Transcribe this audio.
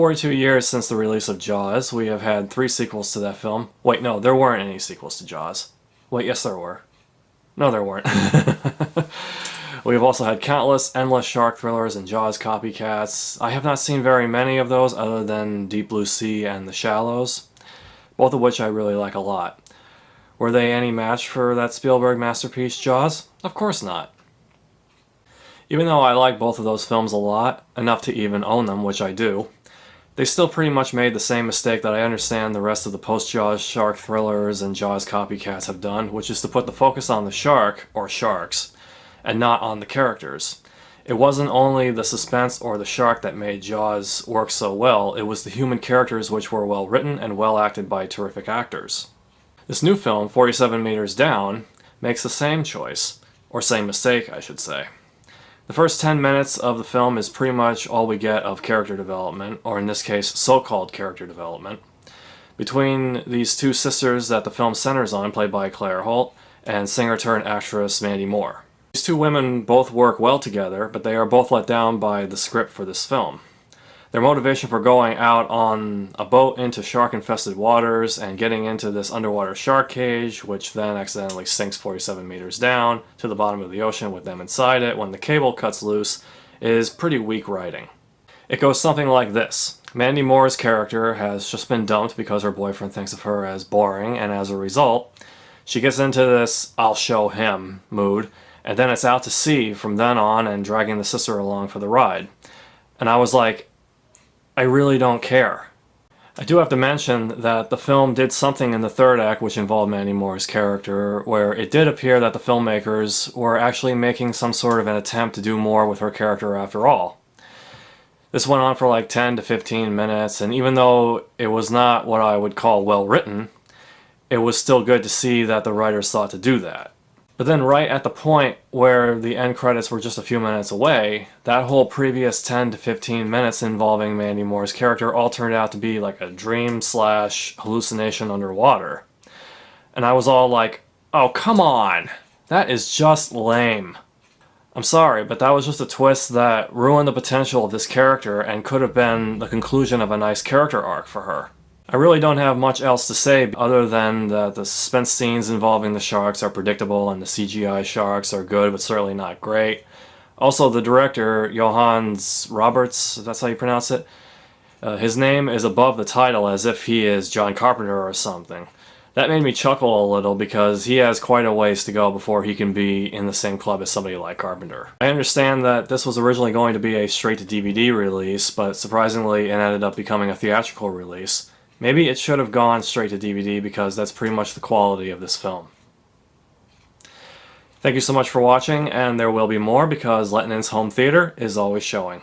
42 years since the release of Jaws, we have had 3 sequels to that film. Wait, no, there weren't any sequels to Jaws. Wait, yes there were. No, there weren't. We have also had countless, endless shark thrillers and Jaws copycats. I have not seen very many of those other than Deep Blue Sea and The Shallows, both of which I really like a lot. Were they any match for that Spielberg masterpiece, Jaws? Of course not. Even though I like both of those films a lot, enough to even own them, which I do, they still pretty much made the same mistake that I understand the rest of the post-Jaws shark thrillers and Jaws copycats have done, which is to put the focus on the shark, or sharks, and not on the characters. It wasn't only the suspense or the shark that made Jaws work so well, it was the human characters which were well written and well acted by terrific actors. This new film, 47 Meters Down, makes the same choice, or same mistake I should say. The first 10 minutes of the film is pretty much all we get of character development, or in this case, so-called character development, between these two sisters that the film centers on, played by Claire Holt, and singer-turned-actress Mandy Moore. These two women both work well together, but they are both let down by the script for this film. Their motivation for going out on a boat into shark-infested waters and getting into this underwater shark cage, which then accidentally sinks 47 meters down to the bottom of the ocean with them inside it when the cable cuts loose, is pretty weak writing. It goes something like this. Mandy Moore's character has just been dumped because her boyfriend thinks of her as boring, and as a result, she gets into this "I'll show him" mood, and then it's out to sea from then on and dragging the sister along for the ride. And I was like, I really don't care. I do have to mention that the film did something in the third act which involved Mandy Moore's character, where it did appear that the filmmakers were actually making some sort of an attempt to do more with her character after all. This went on for like 10 to 15 minutes, and even though it was not what I would call well written, it was still good to see that the writers thought to do that. But then right at the point where the end credits were just a few minutes away, that whole previous 10 to 15 minutes involving Mandy Moore's character all turned out to be like a dream slash hallucination underwater. And I was all like, oh come on, that is just lame. I'm sorry, but that was just a twist that ruined the potential of this character and could have been the conclusion of a nice character arc for her. I really don't have much else to say other than that the suspense scenes involving the sharks are predictable and the CGI sharks are good but certainly not great. Also, the director, Johannes Roberts, if that's how you pronounce it, his name is above the title as if he is John Carpenter or something. That made me chuckle a little because he has quite a ways to go before he can be in the same club as somebody like Carpenter. I understand that this was originally going to be a straight-to-DVD release, but surprisingly it ended up becoming a theatrical release. Maybe it should have gone straight to DVD because that's pretty much the quality of this film. Thank you so much for watching, and there will be more because Lehtonen's home theater is always showing.